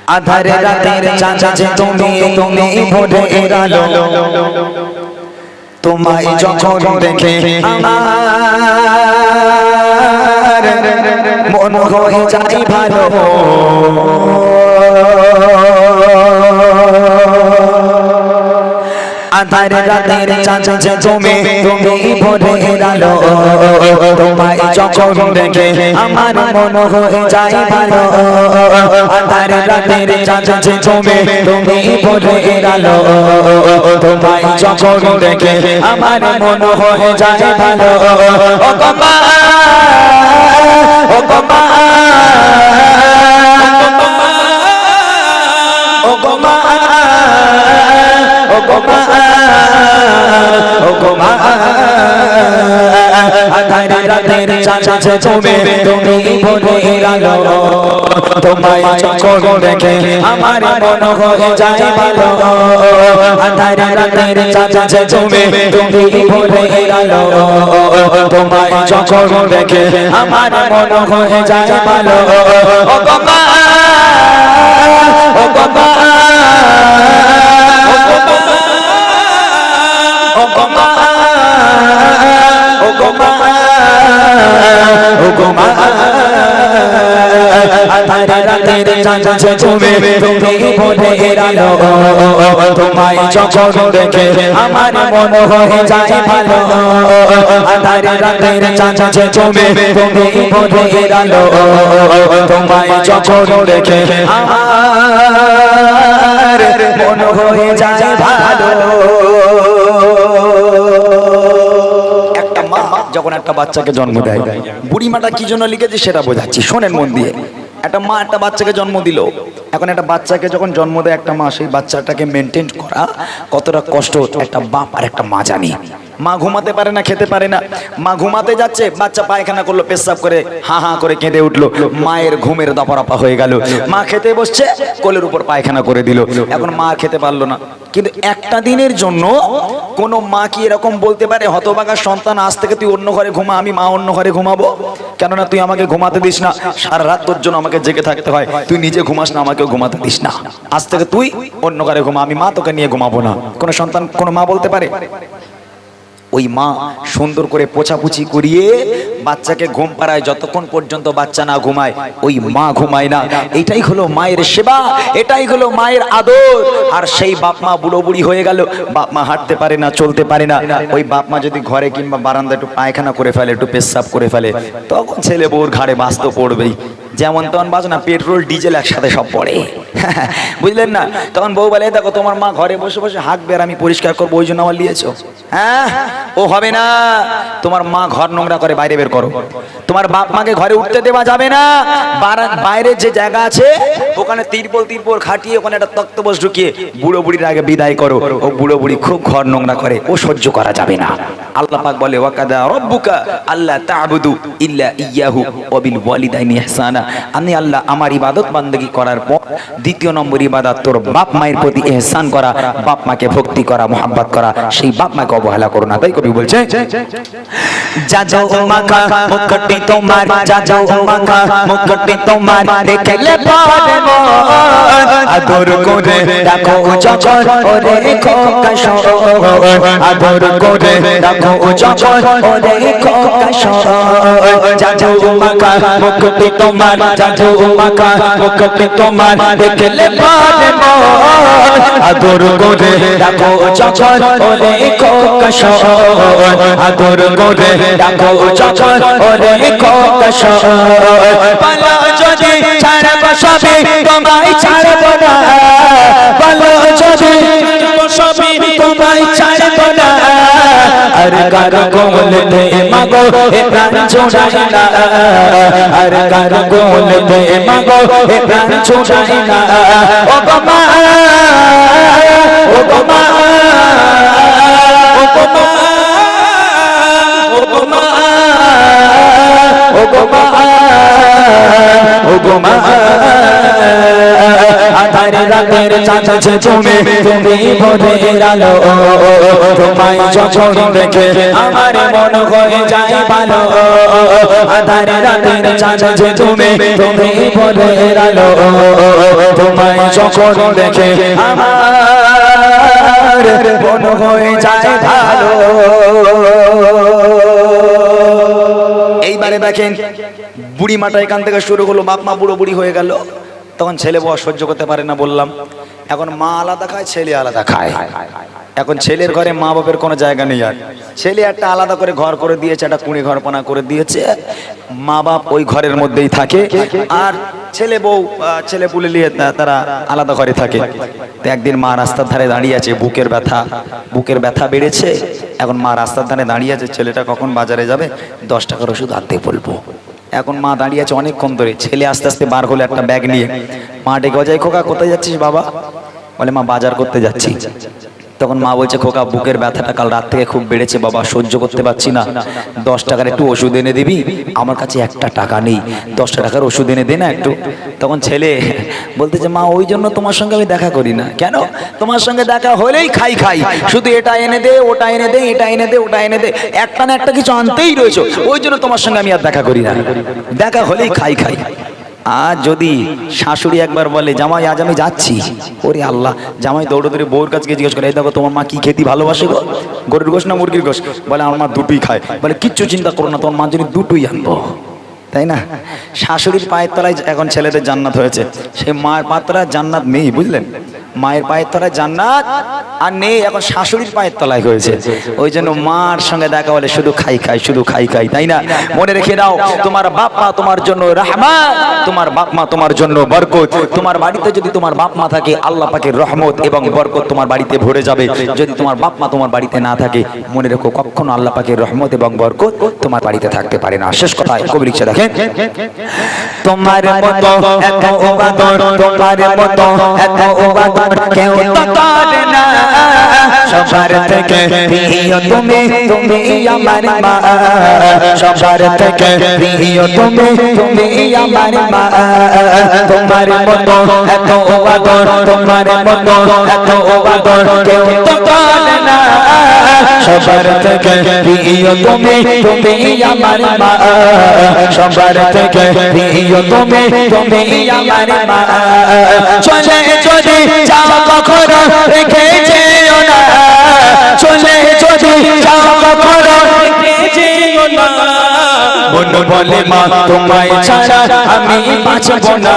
আধারে রাতের চাঁদ যে তুমি তুমি ভোরের আলো তোমায় যখন দেখে আমার মন হয়ে যায় ভালো আধারে রাতের চাঁদ যে তুমি তুমি ভোরের আলো তোমায় যখন দেখে আমার মন হয়ে যায় ভালো আধারে রাতের চাঁদ যে তুমি তুমি ভোরের আলো তোমায় যখন দেখে আমার মন হয়ে যায় ভালো ও গমা ও গমা ও গমা ও গমা ও গমা আধারে রাতের চাঁদ যে তুমি তুমি ভোরের আলো তোমায় যখন দেখে আমার মন হয়ে যায় ভালো আধারে রাতের চাঁদ যে তুমি তুমি ভোরের আলো তোমায় যখন দেখে আমার মন হয়ে যায় ভালো ও গমা ও গমা ও গমা ও গমা ও গমা আধারে রাতের চাঁদ যে তুমি তুমি ভোরের আলো তোমায় যখন দেখে আমার মন হয়ে যায় ভালো আধারে রাতের চাঁদ যে তুমি তুমি ভোরের আলো তোমায় যখন দেখে আমার মন হয়ে যায় ভালো যখন একটা বাচ্চাকে জন্ম দেয় বুড়ি মাটা কি জন্য লিখেছে সেটা বোঝাচ্ছি শোনেন মন দিয়ে একটা মা একটা বাচ্চাকে জন্ম দিল এখন একটা বাচ্চাকে যখন জন্ম দেয় একটা মা সেই বাচ্চাটাকে মেনটেন করা কতটা কষ্ট একটা বাপ আর একটা মা জানি মা ঘুমাতে পারে না খেতে পারে না মা ঘুমাতে যাচ্ছে বাচ্চা পায়খানা করলো পেশাব করে হা হা করে কেঁদে উঠলো মায়ের ঘুমের দফারফা হয়ে গেল মা খেতে বসছে কোলের উপর পায়খানা করে দিল এখন মা খেতে পারলো না কিন্তু একটা দিনের জন্য কোন মা কি এরকম বলতে পারে হতভাগা সন্তান আজ থেকে তুই অন্য ঘরে ঘুমা আমি মা অন্য ঘরে ঘুমাবো কেননা তুই আমাকে ঘুমাতে দিস না সারা রাত তোর জন্য আমাকে জেগে থাকতে হয় তুই নিজে ঘুমাস না আমাকেও ঘুমাতে দিস না আজ থেকে তুই অন্য ঘরে ঘুমা আমি মা তোকে নিয়ে ঘুমাবো না কোন সন্তান কোন মা বলতে পারে ওই মা সুন্দর করে পোছাপুছি করিয়ে বাচ্চাকে ঘুম পাড়ায় যতক্ষণ পর্যন্ত বাচ্চা না ঘুমায় ওই মা ঘুমায় না এটাই হলো মায়ের সেবা এটাই হলো মায়ের আদর আর সেই বাপ মা বুড়ো বুড়ি হয়ে গেল বাপ মা হাঁটতে পারে না চলতে পারে না ওই বাপ মা যদি ঘরে কিংবা বারান্দায় একটু পায়খানা করে ফেলে একটু পেশাব করে ফেলে তখন ছেলে বউর ঘাড়ে বাস তো পড়বেই যেমন তখন বাজ না পেট্রোল ডিজেল একসাথে সব পড়ে বুঝলেন না তখন বউ বলে দেখো তোমার মা ঘরে বসে বসে হাঁকবে আর আমি পরিষ্কার করবো ওই জন্য আমার নিয়েছো হ্যাঁ ও হবে না তোমার মা ঘর নোংরা করে বাইরে বের করো তোমার বাপ মাকে ঘরে উঠতে দেওয়া যাবে না বাইরে যে জায়গা আছে ওখানে তিরপল খাটিয়ে ওখানে একটা তক্তপোষ ঢুকিয়ে বুড়ো বুড়ির আগে বিদায় করো ও বুড়ো বুড়ি খুব ঘর নোংরা করে ও সহ্য করা যাবে না আল্লাহ পাক বলে ওয়াকাদা রব্বুকা আল্লা তা'বুদু ইল্লা ইয়াহু ওয়া বিল ওয়ালিদাইনি ইহসানা আমি আল্লাহ আমার ইবাদত বান্দেগী করার পর দ্বিতীয় নম্বর ইবাদত তোর বাপ মায়ের প্রতি ইহসান করা বাপ মাকে ভক্তি করা মোহাব্বত করা সেই বাপ মাকে অবহেলা করো না তাই কবি বলছে যা যাও মাকা মুকুটি তোমার যা যাও মাকা মুকুটি তোমার দেখলে পরে মন আদর করে রাখো যখন ওরে খোকা শোন আদর করে রাখো যখন ওরে খোকা শোন যা যাও মাকা মুকুটি তোমার যা যাও মাকা মুকুটি তোমার দেখলে পরে মন আদর করে রাখো যখন ওরে খোকা শোন আদর করে রাখো যখন ওরে খোকা শোন পালা যদি ছাড়ব সবে তোমায় ছাড়ব না পালা যদি সবে তোমায় ছাড়ব না আর কার কোলতে মাগো এ প্রাণ ছোড়াই না আর কার কোলতে মাগো এ প্রাণ ছোড়াই না ও গো মা ও গো মা ও গো মা ও গো মা ও গো মা ও গো মা আধারে রাতের চাঁদ যে তুমি ভোরের আলো তোমায় যখন দেখে আমার মন হয়ে যায় ভালো আধার রাতের চাঁদ যে তুমি ভোরের আলো তোমায় যখন দেখে আমার মন হয়ে যায় ভালো। এইবারে দেখেন বুড়ি মাটা এখান থেকে শুরু হলো, বাপ মা বুড়ো বুড়ি হয়ে গেল, তখন ছেলে বউ সহ্য করতে পারে না বললাম, এখন মা আলাদা খায় ছেলে আলাদা খায়। এখন ছেলের ঘরে মা বাপের কোনো জায়গা নেই, আর ছেলে একটা আলাদা করে ঘর করে দিয়েছে, একটা কুঁড়ে ঘরপনা করে দিয়েছে, মা বাপ ওই ঘরের মধ্যেই থাকে, আর ছেলে বউ ছেলে পুলে নিয়ে তারা আলাদা ঘরে থাকে। তো একদিন মা রাস্তার ধারে দাঁড়িয়ে আছে, বুকের ব্যথা বেড়েছে, এখন মা রাস্তার ধারে দাঁড়িয়ে আছে, ছেলেটা কখন বাজারে যাবে 10 টাকার ওষুধ আনতে বলবো। এখন মা দাঁড়িয়ে আছে অনেকক্ষণ ধরে, ছেলে আস্তে আস্তে বার হলো একটা ব্যাগ নিয়ে, মা ডেকে যায়, খোকা কোথায় যাচ্ছিস বাবা? বলে মা বাজার করতে যাচ্ছি। তখন মা বলছে, খোকা বুকের ব্যথাটা কাল রাত থেকে খুব বেড়েছে বাবা, সহ্য করতে পারছি না, 10 টাকার একটু ওষুধ এনে দিবি? আমার কাছে একটা টাকা নেই, 10 টাকার ওষুধ এনে দে না একটু। তখন ছেলে বলতেছে, মা ওই জন্য তোমার সঙ্গে আমি দেখা করি না। কেন? তোমার সঙ্গে দেখা হলেই খাই শুধু এটা এনে দে, ওটা এনে দে, এটা এনে দে, ওটা এনে দে, একটা না একটা কিছু আনতেই রয়েছে, ওই জন্য তোমার সঙ্গে আমি আর দেখা করি না, দেখা হলেই খাই। আর যদি শাশুড়ি একবার বলে, জামাই আজ আমি যাচ্ছি, ওরে আল্লাহ, জামাই দৌড়ে দৌড়ে বউর কাছে জিজ্ঞেস করে, এই দেখো তোমার মা কি খেতে ভালোবাসে গো, গরুর গোশ না মুরগির গোশ? বলে আমার মা দুটোই খায়। বলে কিচ্ছু চিন্তা করো না, তোমার মার জন্য দুটোই আনবো, তাই না? শাশুড়ির পায়ের তলায় এখন ছেলেদের জান্নাত হয়েছে, সেই মায়ের পায়ের তলায় জান্নাত নেই, বুঝলেন? মায়ের পায়ের তলায় জান্নাত আর নেই, এখন শাশুড়ির পায়ের তলায় হয়েছে। ওই জন্য মার সঙ্গে দেখা হলে শুধু খাই, তাই না? মনে রেখে দাও, তোমার বাপ মা তোমার জন্য রহমত, তোমার বাপ মা তোমার জন্য বরকত। তোমার বাড়িতে যদি তোমার বাপ মা থাকে, আল্লাহ পাকের রহমত এবং বরকত তোমার বাড়িতে ভরে যাবে। যদি তোমার বাপ মা তোমার বাড়িতে না থাকে, মনে রেখো কখনো আল্লাহ পাকের রহমত এবং বরকত তোমার বাড়িতে থাকতে পারে না। শেষ কথা কবি লিখছে, দেখেন, তোমার মতো এত উবাদর, তোমার মতো এত উবাদর কেউ তো করে না, সবার থেকে প্রিয় তুমি আমার মা, সবার থেকে প্রিয় তুমি আমার মা। তোমার মতো এত উবাদর, তোমার মতো এত উবাদর কেউ তো করে না, সবার থেকে প্রিয় তুমি আমার মা, সবার থেকে প্রিয় তুমি আমার মা। চলে যদি যাও কখনো রেখে যেও না, চলে যদি যাও কখনো রেখে যেও না, মন বলে মা তোমায় ছাড়া আমি বাঁচব না,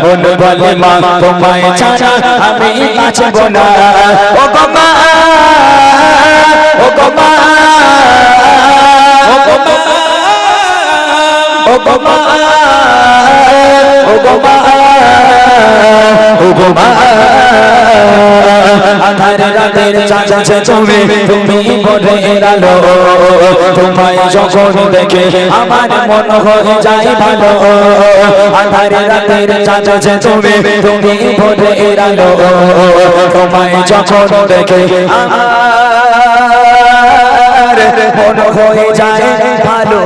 মন বলে মা তোমায় ছাড়া আমি বাঁচব না। ও গো মা, ও গো মা, ও গো মা, ও গো মা, ও গো মা, ও গো মা। আধার রাতের চাঁদ যে তুমি ভোরের আলো, তোমায় যখন দেখে আমার মন হয়ে যায় ভালো। আধার রাতের চাঁদ যে তুমি ভোরের আলো, তোমায় যখন দেখে আমার মন হয়ে যায় ভালো।